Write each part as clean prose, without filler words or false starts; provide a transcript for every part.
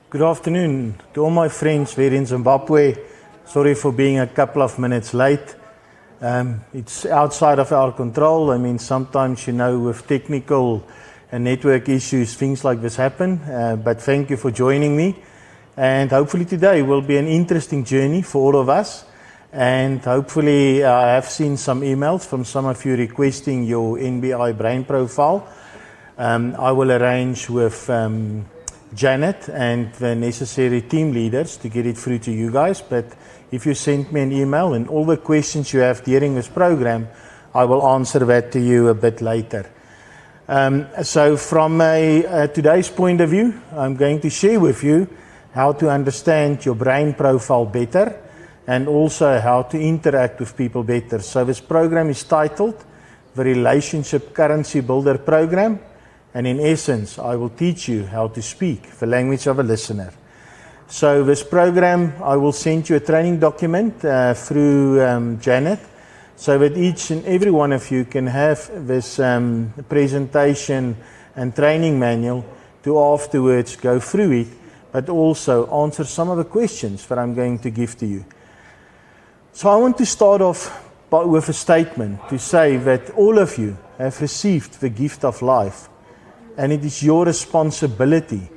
Good afternoon to all my friends here in Zimbabwe. Sorry for being a couple of minutes late. It's outside of our control. I mean, sometimes, with technical and network issues, things like this happen. But thank you for joining me. And hopefully today will be an interesting journey for all of us. And hopefully I have seen some emails from some of you requesting your NBI brain profile. I will arrange with Janet and the necessary team leaders to get it through to you guys. But if you send me an email and all the questions you have during this program, I will answer that to you a bit later. So from today's point of view, I'm going to share with you how to understand your brain profile better and also how to interact with people better. So this program is titled the Relationship Currency Builder Program. And in essence, I will teach you how to speak the language of a listener. So this program, I will send you a training document through Janet, so that each and every one of you can have this presentation and training manual to afterwards go through it, but also answer some of the questions that I'm going to give to you. So I want to start off with a statement to say that all of you have received the gift of life. And it is your responsibility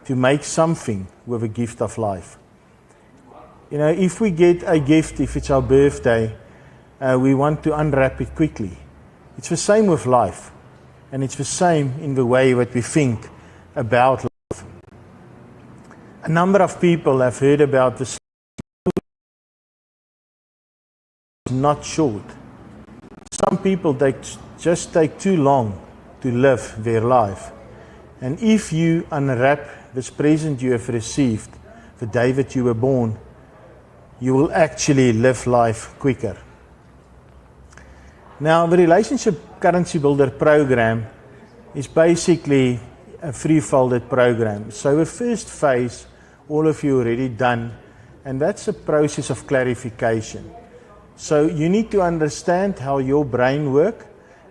to make something with a gift of life. If we get a gift, if it's our birthday, we want to unwrap it quickly. It's the same with life. And it's the same in the way that we think about life. A number of people have heard about this. Not short. Some people just take too long to live their life. And if you unwrap this present you have received the day that you were born, you will actually live life quicker. Now, the Relationship Currency Builder program is basically a three-folded program. So the first phase, all of you already done, and that's a process of clarification. So you need to understand how your brain works.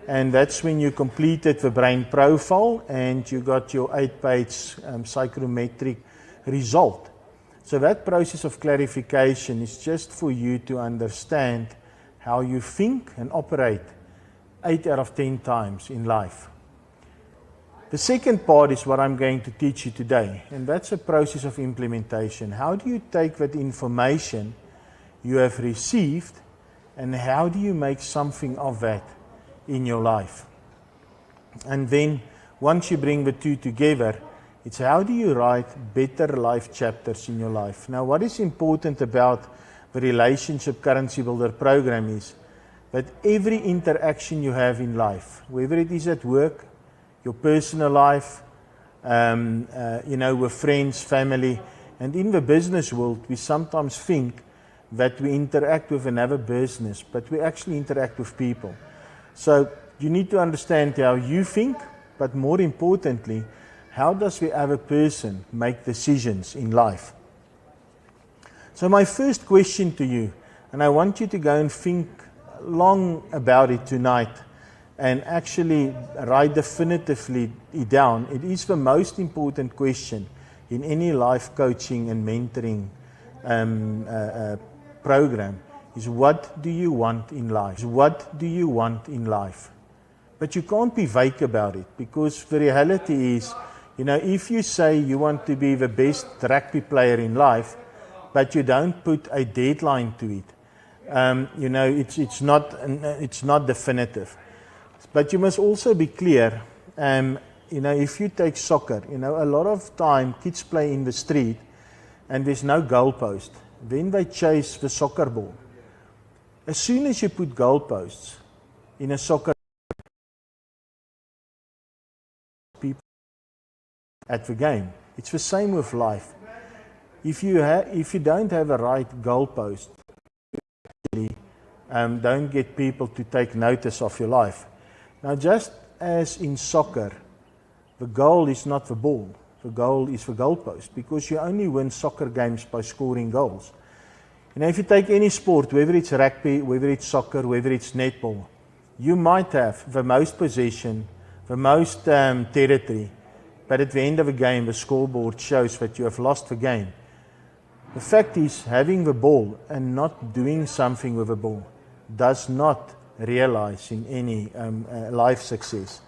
And that's when you completed the brain profile and you got your 8-page psychometric result. So that process of clarification is just for you to understand how you think and operate 8 out of 10 times in life. The second part is what I'm going to teach you today, and that's a process of implementation. How do you take that information you have received and how do you make something of that in your life? And then once you bring the two together, it's how do you write better life chapters in your life. Now, what is important about the Relationship Currency Builder program is that every interaction you have in life, whether it is at work, your personal life, with friends, family, and in the business world, we sometimes think that we interact with another business, but we actually interact with people. So you need to understand how you think, but more importantly, how does the other person make decisions in life? So my first question to you, and I want you to go and think long about it tonight and actually write definitively down. It is the most important question in any life coaching and mentoring program. Is what do you want in life? What do you want in life? But you can't be vague about it, because the reality is, if you say you want to be the best rugby player in life, but you don't put a deadline to it, it's not definitive. But you must also be clear. If you take soccer, a lot of time kids play in the street and there's no goalpost. Then they chase the soccer ball. As soon as you put goalposts in a soccer, people at the game. It's the same with life. If you don't have a right goalpost, don't get people to take notice of your life. Now, just as in soccer, the goal is not the ball. The goal is the goalpost, because you only win soccer games by scoring goals. If you take any sport, whether it's rugby, whether it's soccer, whether it's netball, you might have the most possession, the most territory, but at the end of a game, the scoreboard shows that you have lost the game. The fact is, having the ball and not doing something with the ball does not realize in any life success.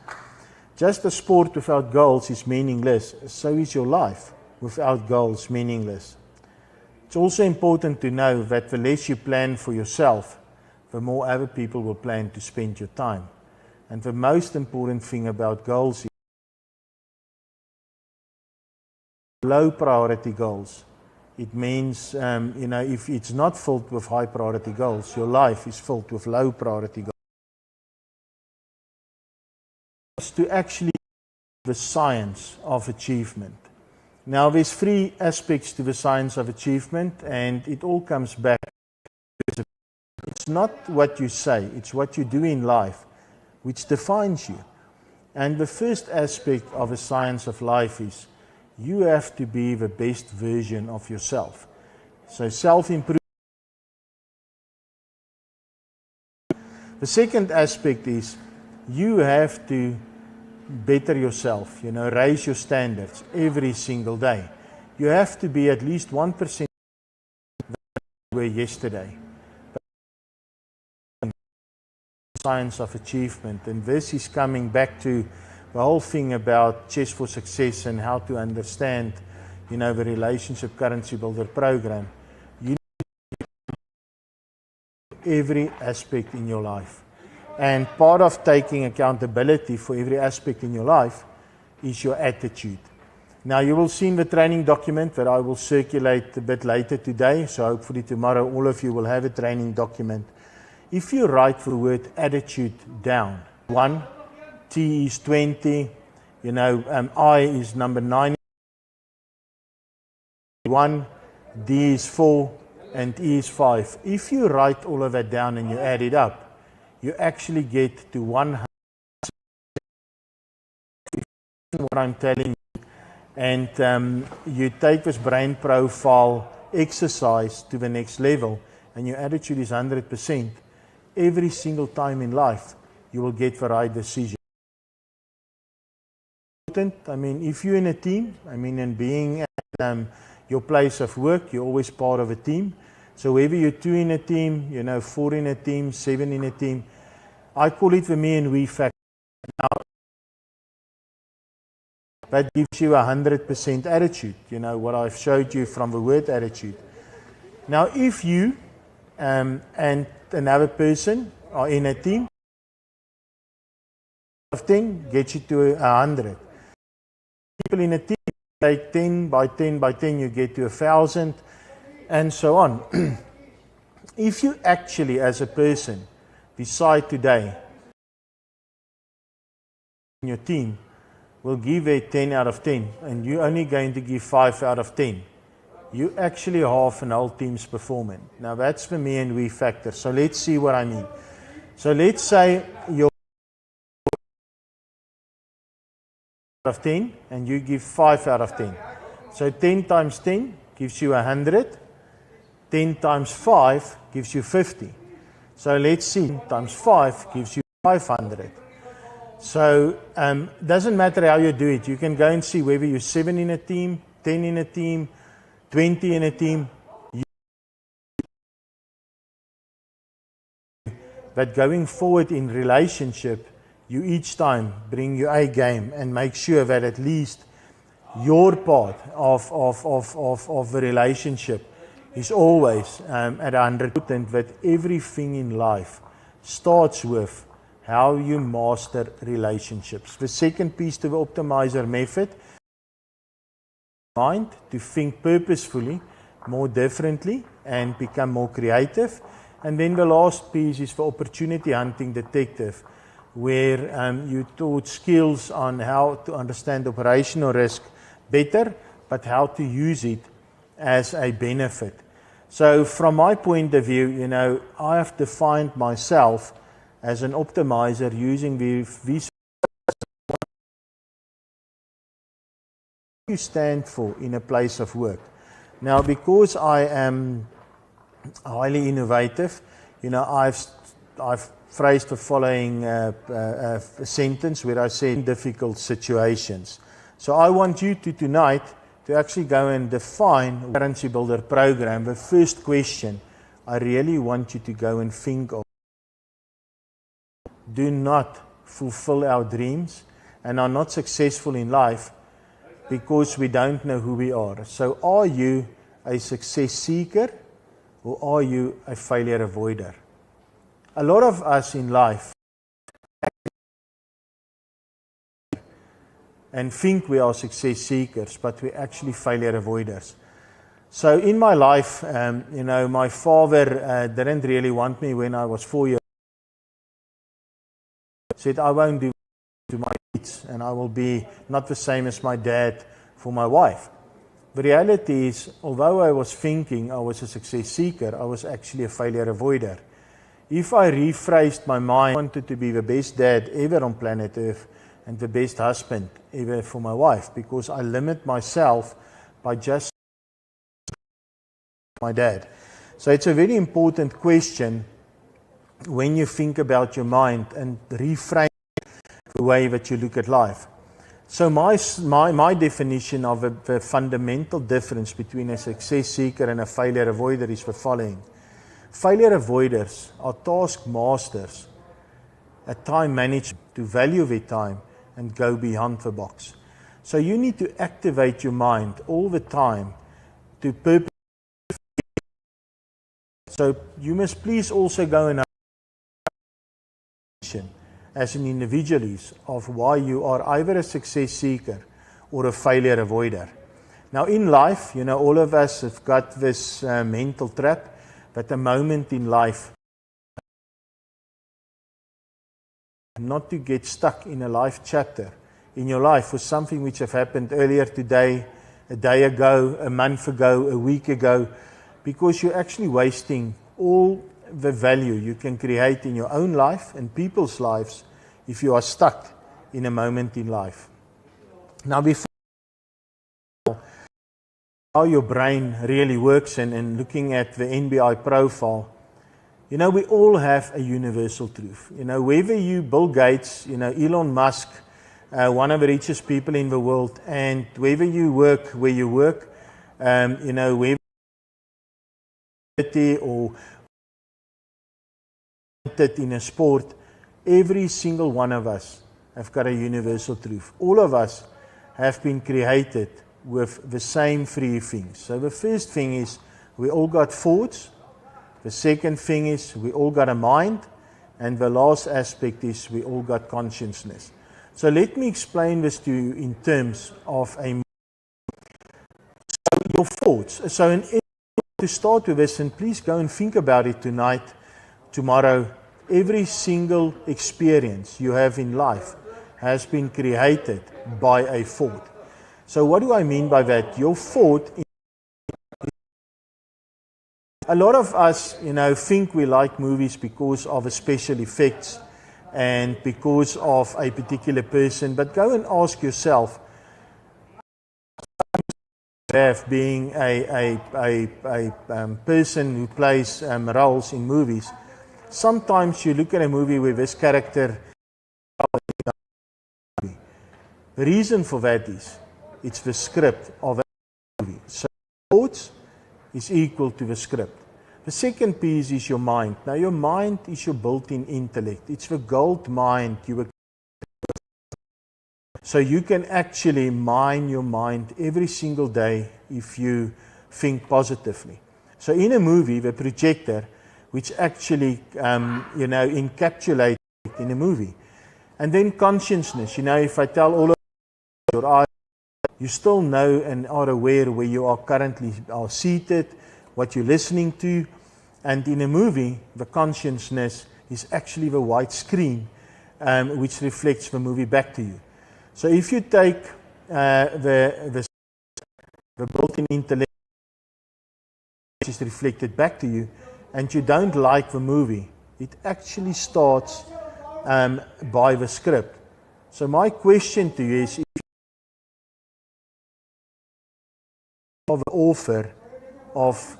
Just a sport without goals is meaningless. So is your life without goals meaningless. It's also important to know that the less you plan for yourself, the more other people will plan to spend your time. And the most important thing about goals is low priority goals. It means, if it's not filled with high priority goals, your life is filled with low priority goals. To actually the science of achievement. Now, there's 3 aspects to the science of achievement, and it all comes back. It's not what you say, it's what you do in life which defines you. And the first aspect of the science of life is you have to be the best version of yourself. So self-improvement. The second aspect is you have to better yourself, raise your standards every single day. You have to be at least 1% than you were yesterday. Science of achievement, and this is coming back to the whole thing about Chess for Success and how to understand, the Relationship Currency Builder program. You need every aspect in your life. And part of taking accountability for every aspect in your life is your attitude. Now, you will see in the training document that I will circulate a bit later today, so hopefully tomorrow all of you will have a training document. If you write the word attitude down, 1, T is 20, I is number 9, 1, D is 4, and E is 5. If you write all of that down and you add it up, you actually get to 100. What I'm telling you, and you take this brain profile exercise to the next level, and your attitude is 100%. Every single time in life, you will get the right decision. If you're in a team, and being at your place of work, you're always part of a team. So whether you're 2 in a team, 4 in a team, 7 in a team, I call it the me and we factor. Now, that gives you 100% attitude, what I've showed you from the word attitude. Now, if you and another person are in a team, of 10 gets you to 100. People in a team take 10 by 10 by 10, you get to 1,000, and so on. If you actually, as a person, decide today, your team will give a 10 out of 10, and you're only going to give 5 out of 10, you actually half an whole team's performance. Now, that's the me and we factor. So let's see what I mean. So let's say you're out of 10, and you give 5 out of 10. So 10 times 10 gives you 100. 10 times 5 gives you 50. So let's see, 10 times 5 gives you 500. So doesn't matter how you do it. You can go and see whether you're 7 in a team, 10 in a team, 20 in a team. But going forward in relationship, you each time bring your A game and make sure that at least your part of the relationship is always at 100%. That everything in life starts with how you master relationships. The second piece to the optimizer method, mind to think purposefully, more differently, and become more creative. And then the last piece is the opportunity hunting detective, where you taught skills on how to understand operational risk better, but how to use it as a benefit. So from my point of view, I have defined myself as an optimizer using these. You stand for in a place of work. Now, because I am highly innovative, I've phrased the following sentence where I say in difficult situations. So I want you to tonight to actually go and define Currency Builder program. The first question I really want you to go and think of. Do not fulfill our dreams and are not successful in life because we don't know who we are. So are you a success seeker or are you a failure avoider? A lot of us in life and think we are success seekers, but we're actually failure avoiders. So in my life, my father didn't really want me when I was 4 years old. Said, I won't do to my kids and I will be not the same as my dad for my wife. The reality is, although I was thinking I was a success seeker, I was actually a failure avoider. If I rephrased my mind, I wanted to be the best dad ever on planet Earth and the best husband ever for my wife, because I limit myself by just my dad. So it's a very important question when you think about your mind and reframe the way that you look at life. So my definition of the fundamental difference between a success seeker and a failure avoider is the following. Failure avoiders are task masters at time management, to value their time and go beyond the box. So you need to activate your mind all the time to purpose. So you must please also go and as an individual of why you are either a success seeker or a failure avoider. Now in life, all of us have got this mental trap that a moment in life, not to get stuck in a life chapter in your life for something which have happened earlier today, a day ago, a month ago, a week ago, because you're actually wasting all the value you can create in your own life and people's lives if you are stuck in a moment in life. Now, before how your brain really works and looking at the NBI profile, we all have a universal truth. Whether you, Bill Gates, Elon Musk, one of the richest people in the world, and whether you work where you work, whether or in a sport, every single one of us have got a universal truth. All of us have been created with the same three things. So the first thing is we all got thoughts. The second thing is we all got a mind. And the last aspect is we all got consciousness. So let me explain this to you in terms of your thoughts. So to start with this, and please go and think about it tonight, tomorrow, every single experience you have in life has been created by a thought. So what do I mean by that? Your thought, a lot of us, think we like movies because of the special effects and because of a particular person, but go and ask yourself, being a person who plays roles in movies, sometimes you look at a movie with this character. The reason for that is it's the script of a movie. So thoughts is equal to the script. The second piece is your mind. Now your mind is your built-in intellect. It's the gold mine so you can actually mine your mind every single day if you think positively. So in a movie, the projector, which actually, encapsulates in a movie. And then consciousness, if I tell all of your eyes, you still know and are aware where you are currently are seated, what you're listening to. And in a movie, the consciousness is actually the white screen, which reflects the movie back to you. So if you take the built-in intellect, which is reflected back to you, and you don't like the movie, it actually starts by the script. So my question to you is, if you are the author of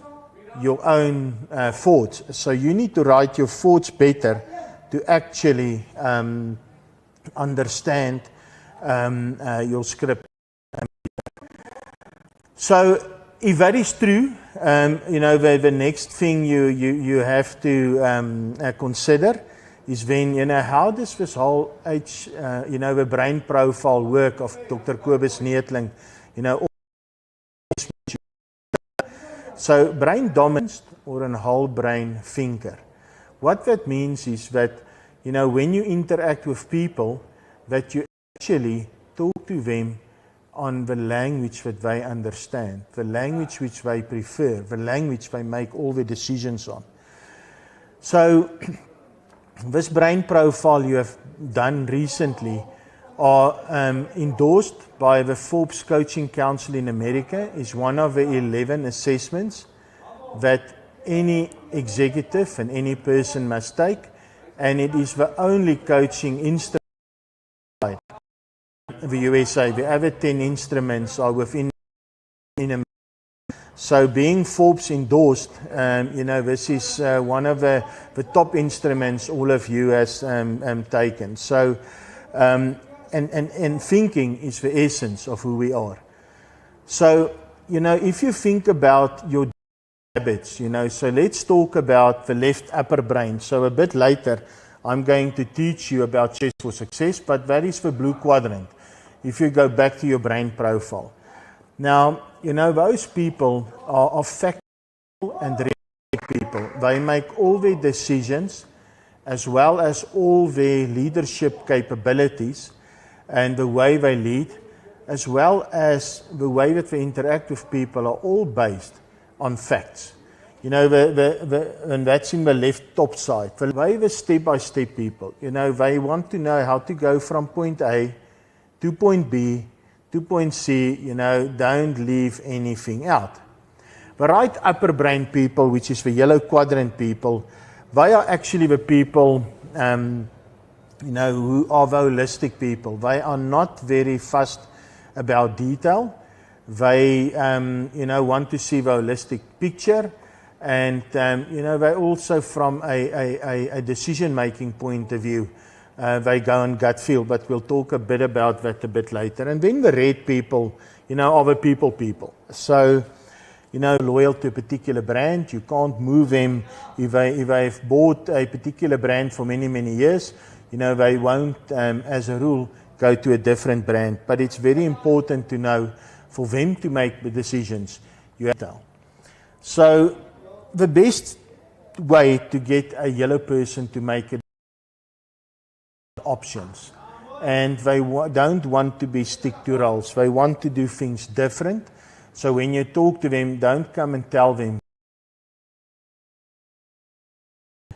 your own thoughts, so you need to write your thoughts better to actually understand your script. So if that is true, the next thing you have to consider is when, how does this whole the brain profile work of Dr. Kobus Neethling, so brain dominance or a whole brain thinker. What that means is that, when you interact with people, that you actually talk to them on the language that they understand, the language which they prefer, the language they make all the decisions on. So this brain profile you have done recently are endorsed by the Forbes Coaching Council in America, is one of the 11 assessments that any executive and any person must take, and it is the only coaching instrument in the USA. The other 10 instruments are within America. So being Forbes endorsed, this is one of the top instruments all of you has taken. So, and thinking is the essence of who we are. So, if you think about your habits, so let's talk about the left upper brain. So a bit later, I'm going to teach you about Chess for Success, but that is the blue quadrant. If you go back to your brain profile. Now, those people are factual and realistic people. They make all their decisions as well as all their leadership capabilities and the way they lead, as well as the way that they interact with people are all based on facts. And that's in the left top side. The way the step-by-step people, they want to know how to go from point A to point B, to point C, don't leave anything out. The right upper brain people, which is the yellow quadrant people, they are actually the people, who are the holistic people. They are not very fussed about detail. They, want to see the holistic picture. And, they also from a decision-making point of view, they go on gut feel, but we'll talk a bit about that a bit later. And then the red people, are the people. So, loyal to a particular brand, you can't move them. If they've bought a particular brand for many, many years, they won't, as a rule, go to a different brand. But it's very important to know, for them to make the decisions, you have to tell. So, the best way to get a yellow person to make it options, and they don't want to be stick to roles. They want to do things different. So when you talk to them, don't come and tell them,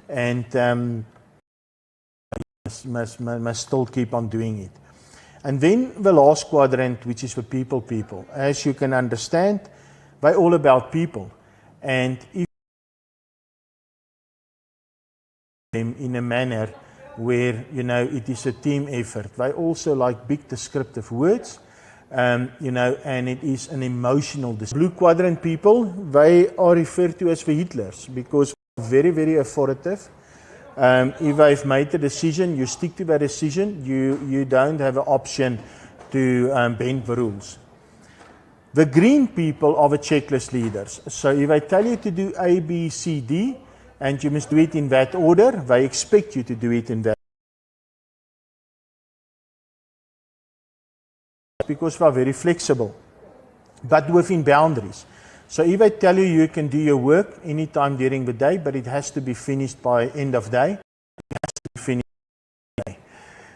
and must still keep on doing it. And then the last quadrant, which is the people. As you can understand, they're all about people, and if them in a manner where, it is a team effort. They also like big descriptive words, and it is an emotional decision. Blue quadrant people, they are referred to as the Hitlers because very, very authoritative. If they've made a decision, you stick to that decision. You don't have an option to bend the rules. The green people are the checklist leaders. So if I tell you to do A, B, C, D, and you must do it in that order, they expect you to do it in that. Because they are very flexible, but within boundaries. So if I tell you can do your work anytime during the day, but it has to be finished by end of day, it has to be finished by day.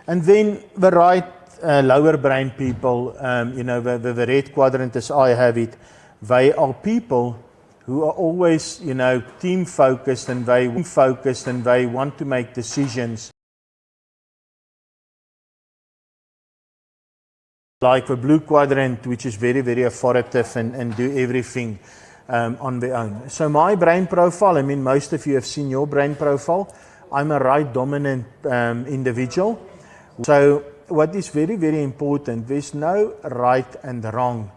And then the right lower brain people, the red quadrant as I have it, they are people who are always, team focused, and they want to make decisions. Like the blue quadrant, which is very, very authoritative and do everything on their own. So my brain profile, most of you have seen your brain profile. I'm a right dominant individual. So what is very, very important, there's no right and wrong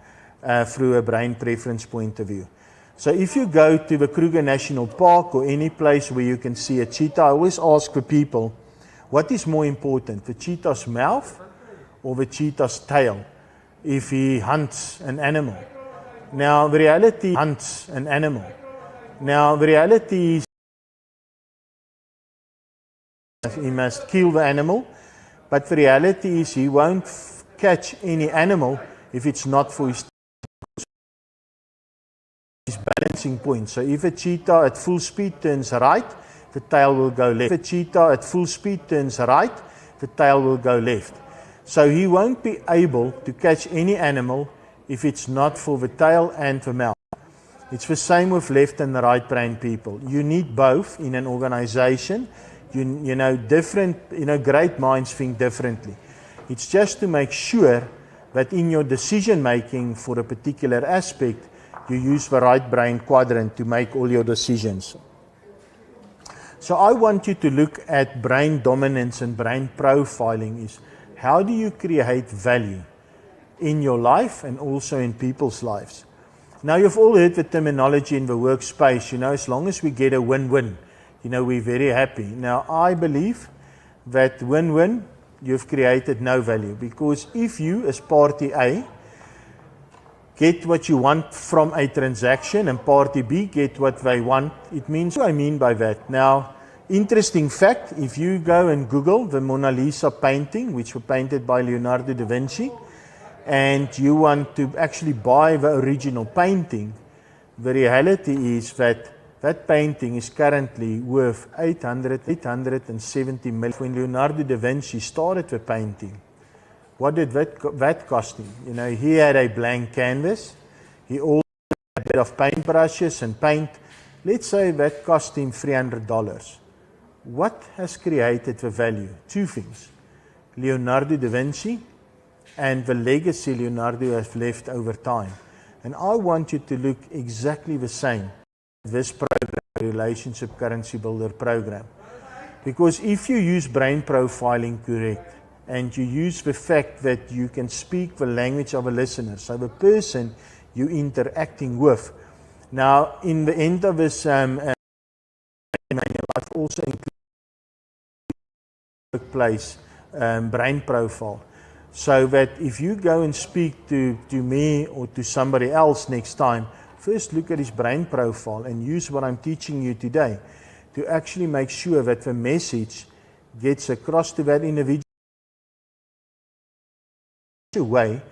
through a brain preference point of view. So if you go to the Kruger National Park or any place where you can see a cheetah, I always ask the people, what is more important, the cheetah's mouth or the cheetah's tail if he hunts an animal? Now, the reality hunts an animal. Now, the reality is he must kill the animal, but the reality is he won't catch any animal if it's not for his balancing point. So if a cheetah at full speed turns right, the tail will go left. If a cheetah at full speed turns right, the tail will go left. So he won't be able to catch any animal if it's not for the tail and the mouth. It's the same with left and right brain people. You need both in an organization. You know, great minds think differently. It's just to make sure that in your decision making for a particular aspect, you use the right brain quadrant to make all your decisions. So I want you to look at brain dominance and brain profiling is how do you create value in your life and also in people's lives. Now you've all heard the terminology in the workspace, you know, as long as we get a win-win, you know, we're very happy. Now I believe that win-win, you've created no value, because if you as party A get what you want from a transaction and party B get what they want, it means what I mean by that. Now, interesting fact, if you go and Google the Mona Lisa painting, which was painted by Leonardo da Vinci, and you want to actually buy the original painting, the reality is that that painting is currently worth 870 million. When Leonardo da Vinci started the painting, what did that cost him? You know, he had a blank canvas, he also had a bit of paintbrushes and paint. Let's say that cost him $300. What has created the value? Two things. Leonardo da Vinci and the legacy Leonardo has left over time. And I want you to look exactly the same at this program, Relationship Currency Builder program. Because if you use brain profiling correct, and you use the fact that you can speak the language of a listener, so the person you're interacting with. Now, in the end of this manual, I've also included workplace brain profile, so that if you go and speak to me or to somebody else next time, first look at his brain profile and use what I'm teaching you today to actually make sure that the message gets across to that individual way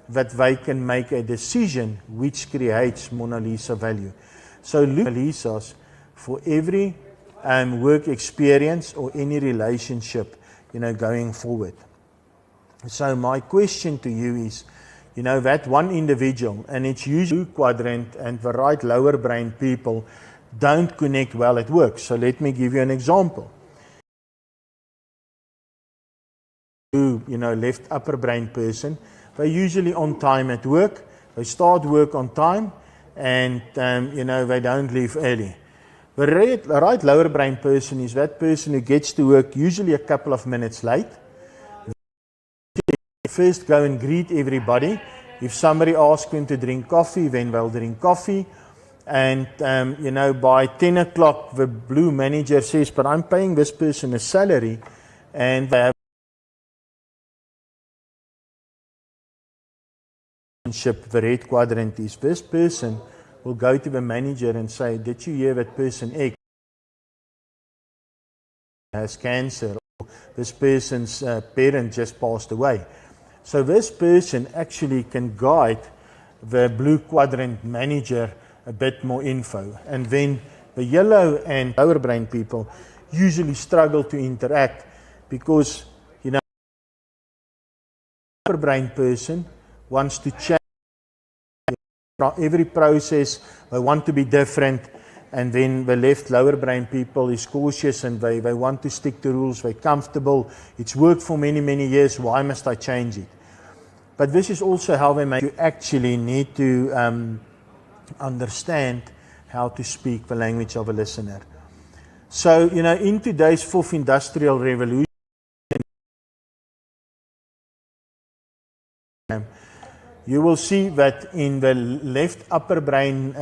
that they can make a decision which creates Mona Lisa value. So look at Mona Lisas for every work experience or any relationship, you know, going forward. So my question to you is, you know, that one individual, and it's usually quadrant and the right lower brain people don't connect well at work. So let me give you an example. You know, left upper brain person, they're usually on time at work, they start work on time, and you know, they don't leave early. The right lower brain person is that person who gets to work usually a couple of minutes late. They first go and greet everybody. If somebody asks them to drink coffee, then they'll drink coffee. And you know, by 10 o'clock, the blue manager says, but I'm paying this person a salary, and they have the red quadrant is this person will go to the manager and say, did you hear that person X has cancer, or this person's parent just passed away? So this person actually can guide the blue quadrant manager a bit more info. And then the yellow and lower brain people usually struggle to interact because, you know, the upper brain person wants to change every process, they want to be different, and then the left lower brain people is cautious and they want to stick to rules, they're comfortable, it's worked for many, many years, why must I change it? But this is also how they make you actually need to understand how to speak the language of a listener. So, you know, in today's fourth industrial revolution, you will see that in the left upper brain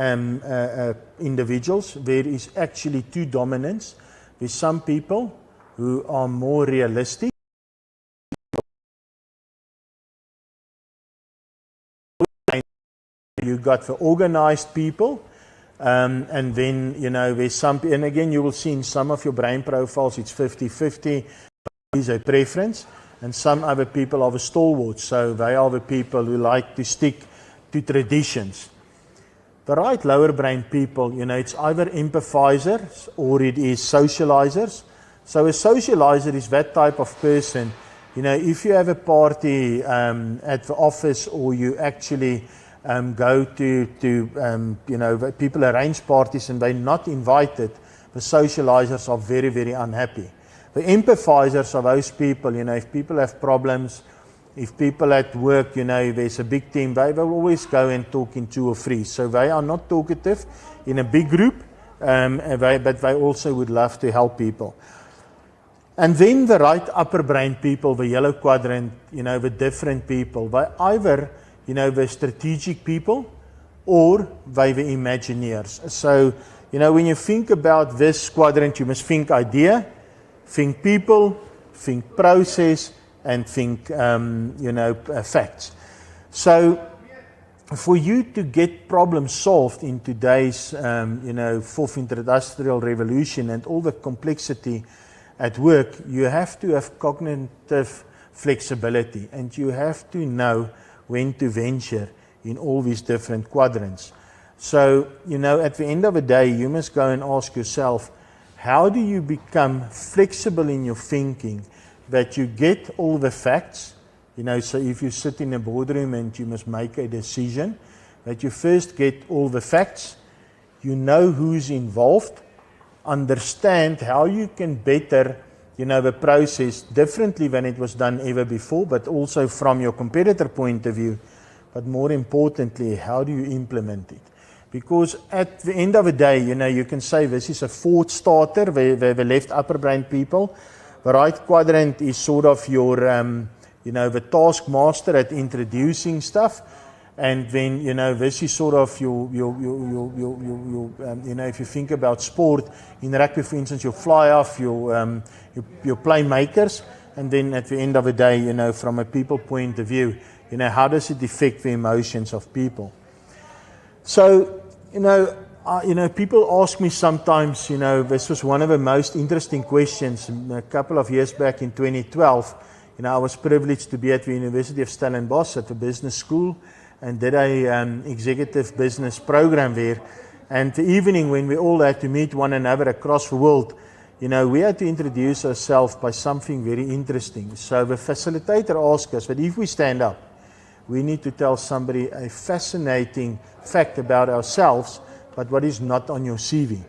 individuals, there is actually two dominants. There's some people who are more realistic. you got the organized people, and then, there's some, and again, you will see in some of your brain profiles, it's 50-50, is a preference, and some other people are the stalwarts, so they are the people who like to stick to traditions. The right lower brain people, it's either empathizers or it is socializers. So a socializer is that type of person. If you have a party at the office, or you actually go to people arrange parties and they're not invited, the socializers are very, very unhappy. The empathizers are those people, if people have problems, if people at work, there's a big team, they will always go and talk in 2 or 3. So they are not talkative in a big group, but they also would love to help people. And then the right upper brain people, the yellow quadrant, the different people, they either, the strategic people, or they the Imagineers. So, when you think about this quadrant, you must think idea, think people, think process, and think, facts. So, for you to get problems solved in today's, fourth industrial revolution and all the complexity at work, you have to have cognitive flexibility, and you have to know when to venture in all these different quadrants. So, at the end of the day, you must go and ask yourself, how do you become flexible in your thinking that you get all the facts? So if you sit in a boardroom and you must make a decision, that you first get all the facts, you know who's involved, understand how you can better, the process differently than it was done ever before, but also from your competitor point of view. But more importantly, how do you implement it? Because at the end of the day, you can say this is a Ford starter, the left upper brain people. The right quadrant is sort of your, the taskmaster at introducing stuff. And then, this is sort of your if you think about sport, in rugby, for instance, your fly-off, your playmakers. And then at the end of the day, from a people point of view, how does it affect the emotions of people? So, people ask me sometimes, this was one of the most interesting questions. A couple of years back in 2012, I was privileged to be at the University of Stellenbosch at the business school, and did a executive business program there. And the evening, when we all had to meet one another across the world, we had to introduce ourselves by something very interesting. So the facilitator asked us that if we stand up, we need to tell somebody a fascinating fact about ourselves, but what is not on your CV.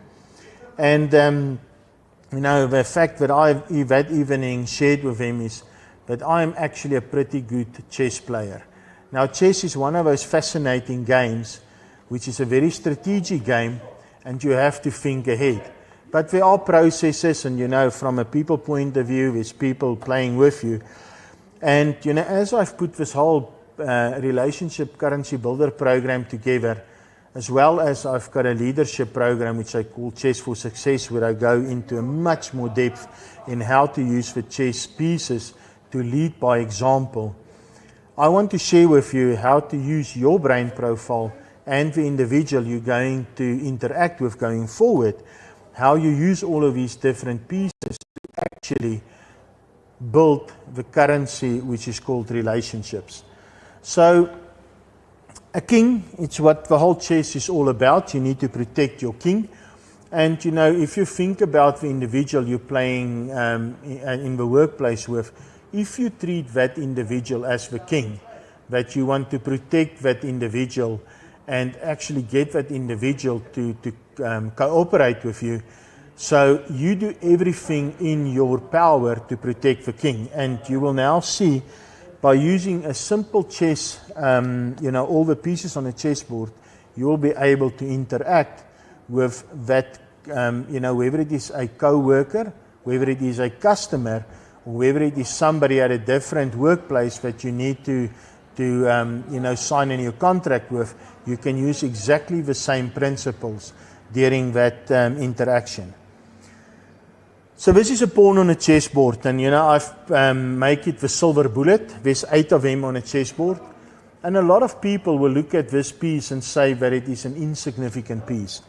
And, the fact that I that evening shared with him is that I'm actually a pretty good chess player. Now, chess is one of those fascinating games, which is a very strategic game, and you have to think ahead. But there are processes, and from a people point of view, there's people playing with you. And, as I've put this whole relationship currency builder program together, as well as I've got a leadership program, which I call Chess for Success, where I go into a much more depth in how to use the chess pieces to lead by example. I want to share with you how to use your brain profile and the individual you're going to interact with going forward, how you use all of these different pieces to actually build the currency which is called relationships. So, a king, it's what the whole chess is all about. You need to protect your king. And, if you think about the individual you're playing in the workplace with, if you treat that individual as the king, that you want to protect that individual and actually get that individual to cooperate with you, so you do everything in your power to protect the king. And you will now see, by using a simple chess, all the pieces on a chessboard, you will be able to interact with that, whether it is a co-worker, whether it is a customer, whether it is somebody at a different workplace that you need to sign in your contract with, you can use exactly the same principles during that interaction. So this is a pawn on a chessboard, and I've make it the silver bullet. There's 8 of them on a chessboard. And a lot of people will look at this piece and say that it is an insignificant piece.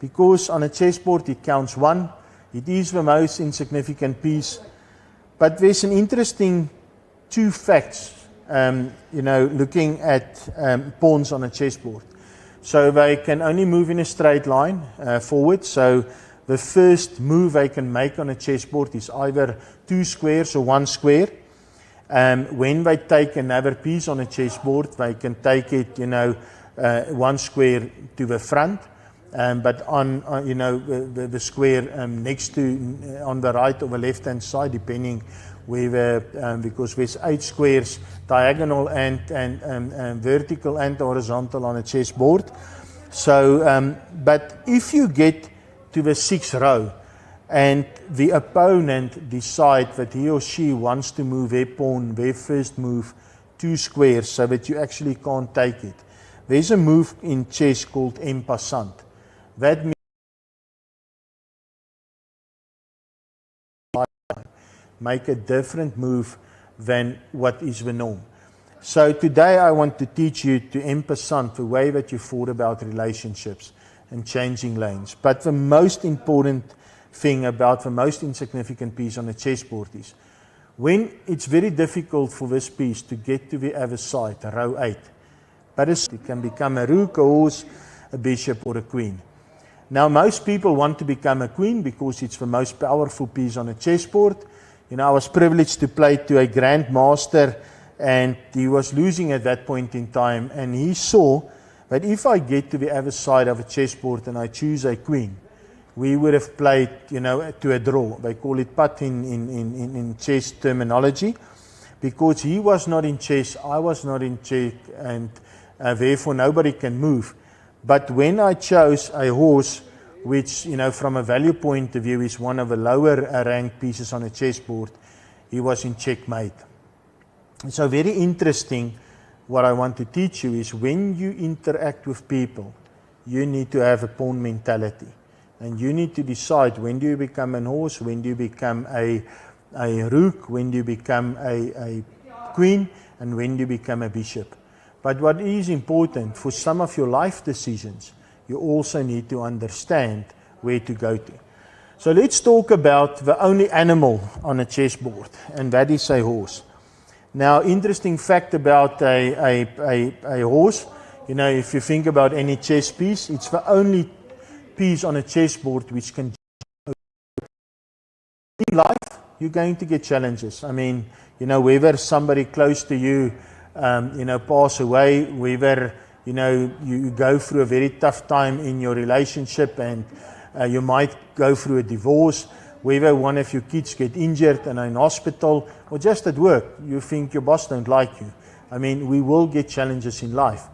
Because on a chessboard it counts 1, it is the most insignificant piece. But there's an interesting 2 facts, looking at pawns on a chessboard. So they can only move in a straight line forward. So the first move they can make on a chessboard is either 2 squares or 1 square. When they take another piece on a chessboard, they can take it, 1 square to the front. But on the square next to, on the right or the left-hand side, depending whether, because there's 8 squares, diagonal and vertical and horizontal on a chessboard. So, but if you get to the 6th row and the opponent decides that he or she wants to move their pawn, their first move, 2 squares so that you actually can't take it, there's a move in chess called en passant. That means make a different move than what is the norm. So today I want to teach you to en passant, the way that you thought about relationships and changing lanes. But the most important thing about the most insignificant piece on a chessboard is when it's very difficult for this piece to get to the other side, row 8. But it can become a rook, a horse, a bishop or a queen. Now most people want to become a queen because it's the most powerful piece on a chessboard. I was privileged to play to a grandmaster and he was losing at that point in time, and he saw that if I get to the other side of a chessboard and I choose a queen, we would have played, to a draw. They call it pat in chess terminology, because he was not in chess, I was not in chess, and therefore nobody can move. But when I chose a horse, which, from a value point of view is one of the lower ranked pieces on a chessboard, he was in checkmate. So very interesting, what I want to teach you is when you interact with people, you need to have a pawn mentality. And you need to decide, when do you become an horse, when do you become a rook, when do you become a queen, and when do you become a bishop. But what is important for some of your life decisions, you also need to understand where to go to. So let's talk about the only animal on a chessboard, and that is a horse. Now, interesting fact about a horse, if you think about any chess piece, it's the only piece on a chessboard which can. In life, you're going to get challenges. I mean, whether somebody close to you, pass away, whether, you go through a very tough time in your relationship and you might go through a divorce, whether one of your kids get injured and are in hospital, or just at work, you think your boss don't like you. I mean, we will get challenges in life.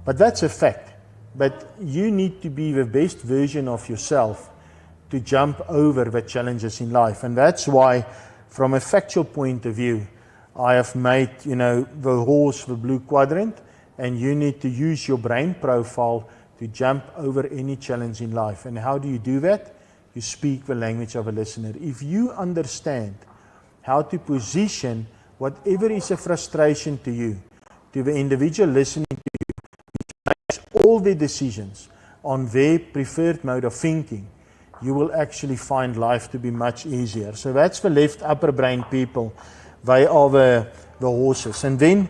But that's a fact. But you need to be the best version of yourself to jump over the challenges in life. And that's why, from a factual point of view, I have made, the horse the blue quadrant, and you need to use your brain profile to jump over any challenge in life. And how do you do that? You speak the language of a listener. If you understand how to position whatever is a frustration to you, to the individual listening to you, which makes all their decisions on their preferred mode of thinking, you will actually find life to be much easier. So that's the left upper brain people. They are the horses. And then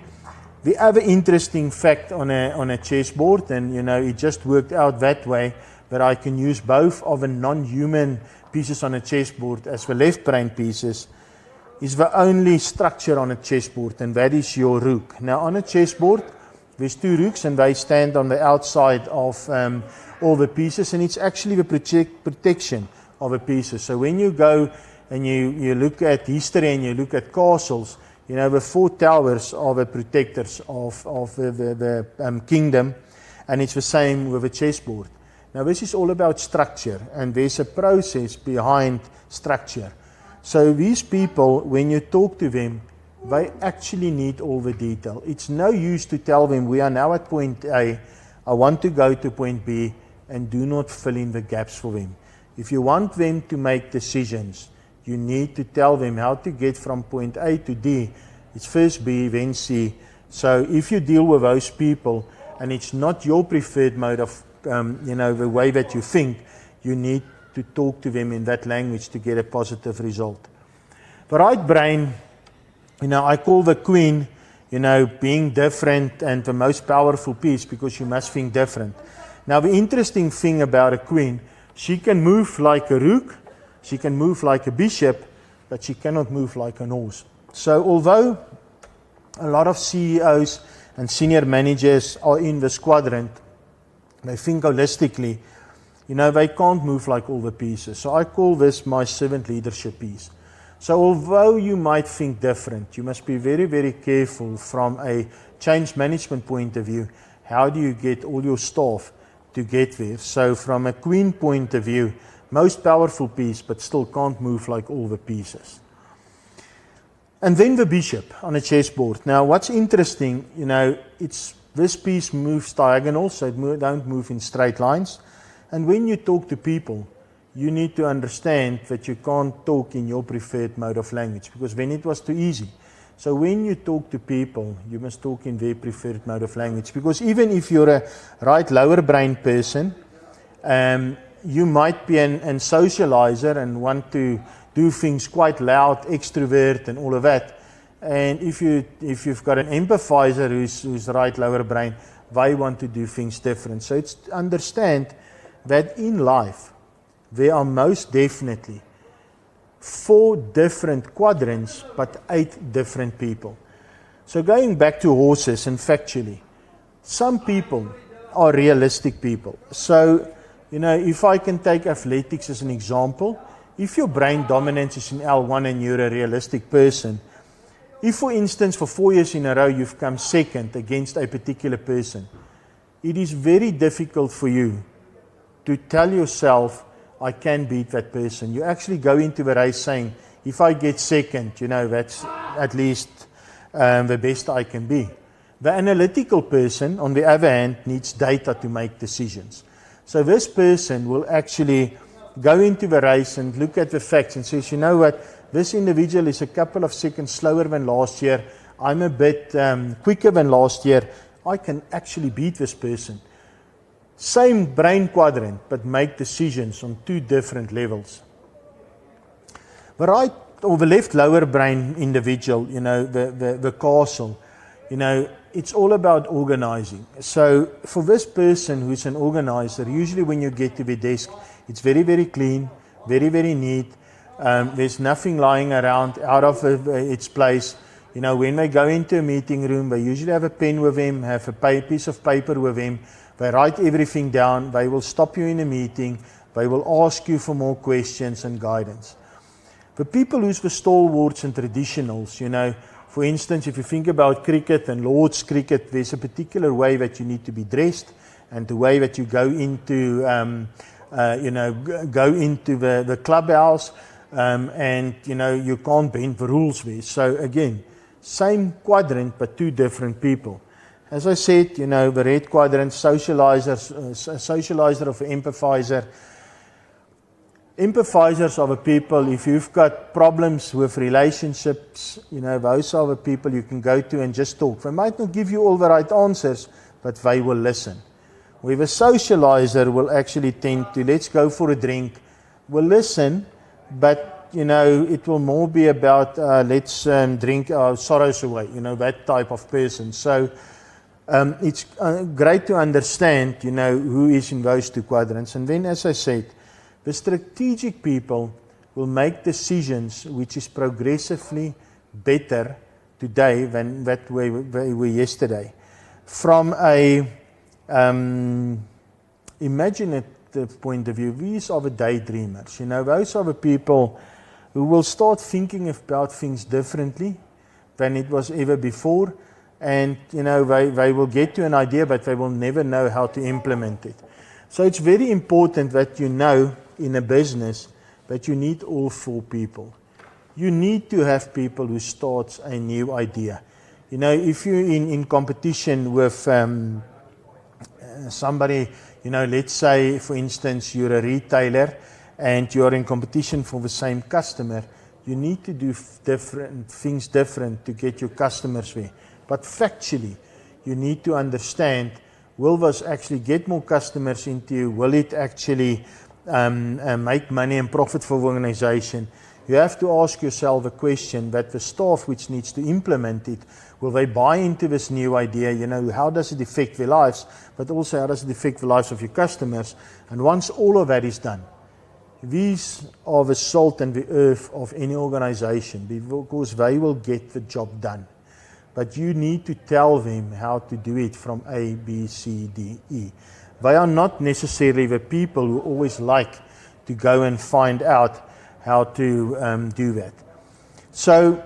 the other interesting fact on a chessboard, and it just worked out that way, that I can use both of the non-human pieces on a chessboard as the left brain pieces, is the only structure on a chessboard, and that is your rook. Now on a chessboard, there's 2 rooks and they stand on the outside of all the pieces, and it's actually the protection of the pieces. So when you go and you look at history and you look at castles, the 4 towers are the protectors of the kingdom, and it's the same with a chessboard. Now this is all about structure, and there's a process behind structure. So these people, when you talk to them, they actually need all the detail. It's no use to tell them, we are now at point A, I want to go to point B, and do not fill in the gaps for them. If you want them to make decisions, you need to tell them how to get from point A to D. It's first B, then C, So if you deal with those people and it's not your preferred mode of, the way that you think, you need to talk to them in that language to get a positive result. The right brain, I call the queen, being different and the most powerful piece because you must think different. Now, the interesting thing about a queen, she can move like a rook, she can move like a bishop, but she cannot move like an horse. So although a lot of CEOs and senior managers are in this quadrant, they think holistically, they can't move like all the pieces. So I call this my servant leadership piece. So although you might think different, you must be very, very careful from a change management point of view. How do you get all your staff to get there? So from a queen point of view, most powerful piece, but still can't move like all the pieces. And then the bishop on a chessboard. Now, what's interesting, it's this piece moves diagonal, so it don't move in straight lines. And when you talk to people, you need to understand that you can't talk in your preferred mode of language, because then it was too easy. So when you talk to people, you must talk in their preferred mode of language, because even if you're a right lower brain person, you might be an socializer and want to do things quite loud, extrovert and all of that. And if you've got an empathizer who's right lower brain, they want to do things different. So it's to understand that in life, there are most definitely 4 different quadrants, but 8 different people. So going back to horses and factually, some people are realistic people. So, if I can take athletics as an example, if your brain dominance is in L1 and you're a realistic person, if for instance for 4 years in a row you've come second against a particular person, it is very difficult for you to tell yourself, I can beat that person. You actually go into the race saying, if I get second, that's at least the best I can be. The analytical person, on the other hand, needs data to make decisions. So this person will actually go into the race and look at the facts and says, you know what, this individual is a couple of seconds slower than last year. I'm a bit quicker than last year. I can actually beat this person. Same brain quadrant, but make decisions on 2 different levels. The right or the left lower brain individual, the castle, it's all about organizing. So for this person who's an organizer, usually when you get to the desk, it's very, very clean, very, very neat. There's nothing lying around out of its place. When they go into a meeting room, they usually have a pen with them, have a piece of paper with them. They write everything down. They will stop you in a meeting. They will ask you for more questions and guidance. The people who's the stalwarts and traditionals, for instance, if you think about cricket and Lord's cricket, there's a particular way that you need to be dressed and the way that you go into, the clubhouse, and, you can't bend the rules there. So again, same quadrant, but 2 different people. As I said, the red quadrant, socializer of an empathizer. Empathizers are the people, if you've got problems with relationships, those are the people you can go to and just talk. They might not give you all the right answers, but they will listen. Where the socializer will actually tend to, let's go for a drink, will listen, but, it will more be about, let's drink our sorrows away, that type of person. So, it's great to understand, who is in those 2 quadrants. And then, as I said, the strategic people will make decisions which is progressively better today than that they were yesterday. From a imaginative point of view, these are the daydreamers. Those are the people who will start thinking about things differently than it was ever before. And, they will get to an idea, but they will never know how to implement it. So it's very important that in a business that you need all 4 people. You need to have people who starts a new idea. If you're in competition with somebody, let's say, for instance, you're a retailer and you're in competition for the same customer, you need to do different things to get your customers there. But factually, you need to understand, will this actually get more customers into you? Will it actually make money and profit for the organization? You have to ask yourself a question that the staff which needs to implement it, will they buy into this new idea? You know, how does it affect their lives, but also how does it affect the lives of your customers? And once all of that is done, these are the salt and the earth of any organization, because they will get the job done. But you need to tell them how to do it from A, B, C, D, E. They are not necessarily the people who always like to go and find out how to do that. So,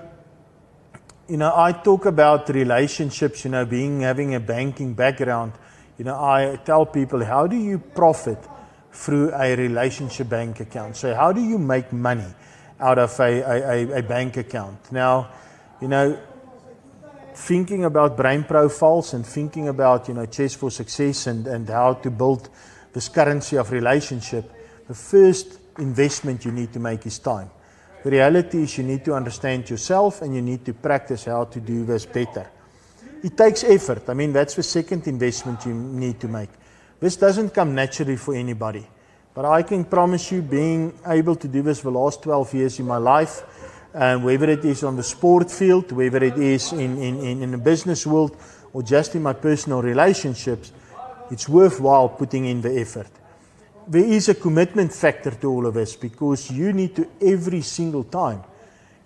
you know, I talk about relationships, you know, having a banking background. You know, I tell people, how do you profit through a relationship bank account? So how do you make money out of a bank account? Now, you know, thinking about brain profiles and thinking about, you know, Chess for Success and how to build this currency of relationship, the first investment you need to make is time. The reality is you need to understand yourself and you need to practice how to do this better. It takes effort. I mean, that's the second investment you need to make. This doesn't come naturally for anybody. But I can promise you, being able to do this the last 12 years in my life, whether it is on the sport field, whether it is in the business world, or just in my personal relationships, it's worthwhile putting in the effort. There is a commitment factor to all of this, because you need to, every single time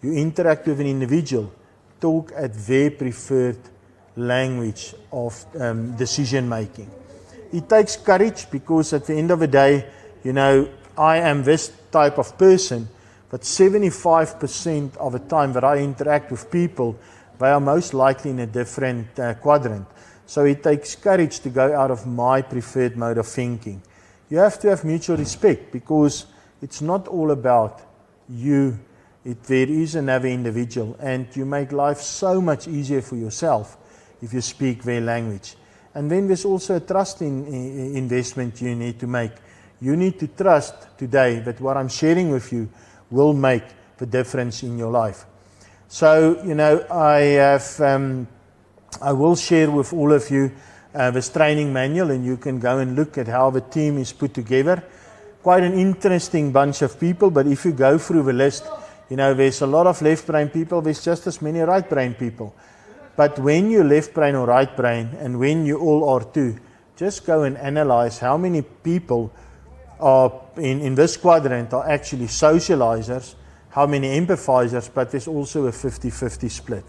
you interact with an individual, talk at their preferred language of decision making. It takes courage, because at the end of the day, you know, I am this type of person, but 75% of the time that I interact with people, they are most likely in a different quadrant. So it takes courage to go out of my preferred mode of thinking. You have to have mutual respect, because it's not all about you. There is another individual, and you make life so much easier for yourself if you speak their language. And then there's also a trust investment you need to make. You need to trust today that what I'm sharing with you will make the difference in your life. So, you know, I will share with all of you this training manual, and you can go and look at how the team is put together. Quite an interesting bunch of people, but if you go through the list, you know, there's a lot of left brain people, there's just as many right brain people. But when you're left brain or right brain, and when you all are too, just go and analyze how many people are in this quadrant are actually socializers, how many empathizers, but there's also a 50-50 split.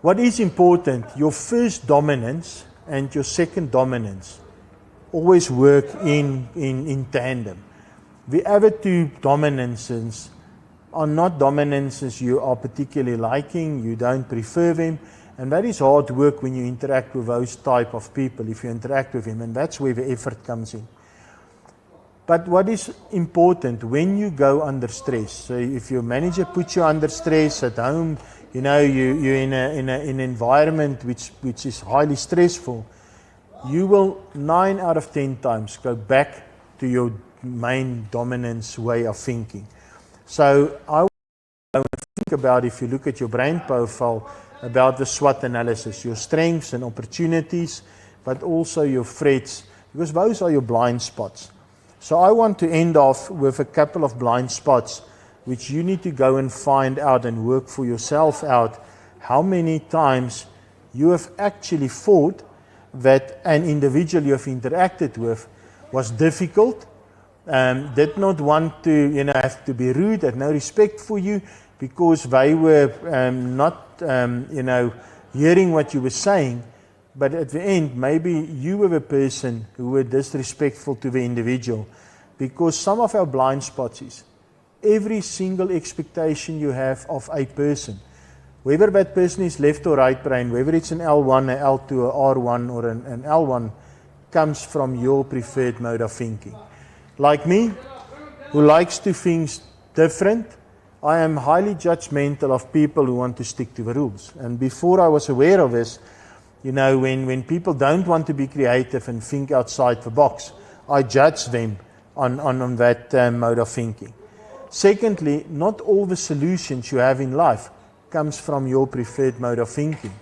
What is important, your first dominance and your second dominance always work in tandem. The other two dominances are not dominances you are particularly liking, you don't prefer them, and that is hard work when you interact with those type of people, if you interact with them, and that's where the effort comes in. But what is important, when you go under stress, so if your manager puts you under stress at home, you know, you're in an environment which is highly stressful, you will 9 out of 10 times go back to your main dominance way of thinking. So I would think about, if you look at your brain profile, about the SWOT analysis, your strengths and opportunities, but also your threats, because those are your blind spots. So I want to end off with a couple of blind spots which you need to go and find out and work for yourself out, how many times you have actually thought that an individual you have interacted with was difficult, did not want to, you know, have to be rude, had no respect for you, because they were not, you know, hearing what you were saying. But at the end, maybe you were the person who were disrespectful to the individual, because some of our blind spots is every single expectation you have of a person, whether that person is left or right brain, whether it's an L1, an L2, an R1 or an L1, comes from your preferred mode of thinking. Like me, who likes to think different, I am highly judgmental of people who want to stick to the rules. And before I was aware of this, you know, when people don't want to be creative and think outside the box, I judge them on that mode of thinking. Secondly, not all the solutions you have in life comes from your preferred mode of thinking.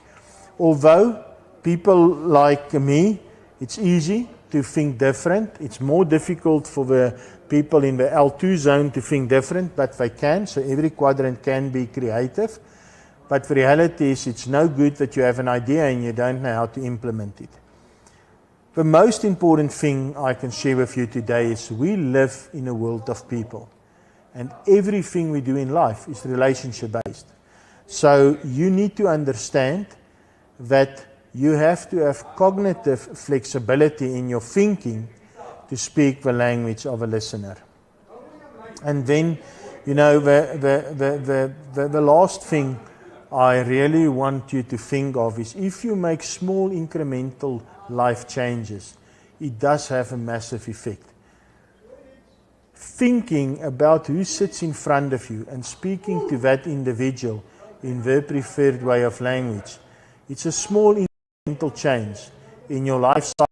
Although people like me, it's easy to think different. It's more difficult for the people in the L2 zone to think different, but they can. So every quadrant can be creative. But the reality is it's no good that you have an idea and you don't know how to implement it. The most important thing I can share with you today is we live in a world of people. And everything we do in life is relationship-based. So you need to understand that you have to have cognitive flexibility in your thinking to speak the language of a listener. And then, you know, the last thing I really want you to think of is if you make small incremental life changes, it does have a massive effect. Thinking about who sits in front of you and speaking to that individual in their preferred way of language, it's a small incremental change in your lifestyle,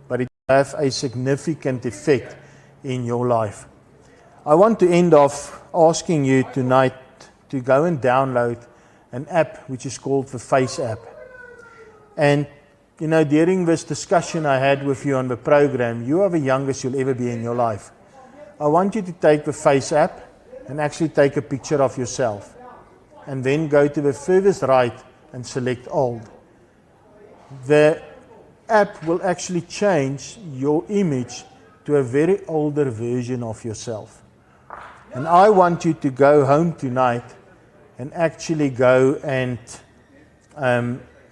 but it will have a significant effect in your life. I want to end off asking you tonight to go and download an app which is called the Face app. And you know, during this discussion I had with you on the program, you are the youngest you'll ever be in your life. I want you to take the Face app and actually take a picture of yourself. And then go to the furthest right and select old. The app will actually change your image to a very older version of yourself. And I want you to go home tonight and actually go and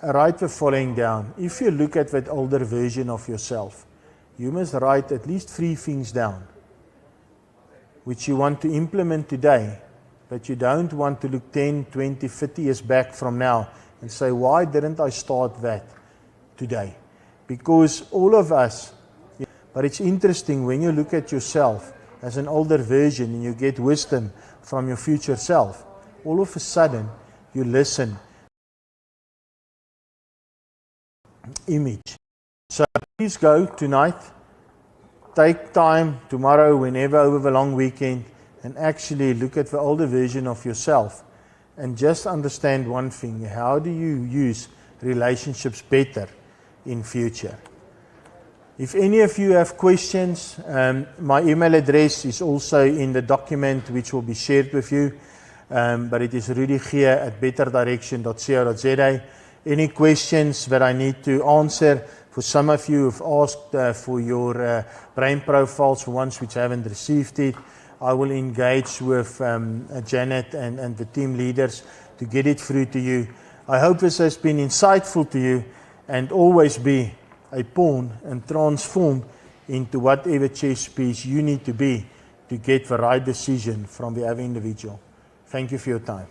write the following down. If you look at that older version of yourself, you must write at least 3 things down which you want to implement today, but you don't want to look 10, 20, 30 years back from now and say, why didn't I start that today? Because all of us, but it's interesting when you look at yourself as an older version and you get wisdom from your future self, all of a sudden you listen image. So please go tonight, take time tomorrow, whenever, over the long weekend, and actually look at the older version of yourself and just understand one thing: how do you use relationships better in future? If any of you have questions, my email address is also in the document which will be shared with you, but it is rudigier@betterdirection.co.za. Any questions that I need to answer? For some of you have asked for your brain profiles for ones which haven't received it. I will engage with Janet and the team leaders to get it through to you. I hope this has been insightful to you, and always be a pawn and transform into whatever chess piece you need to be to get the right decision from the other individual. Thank you for your time.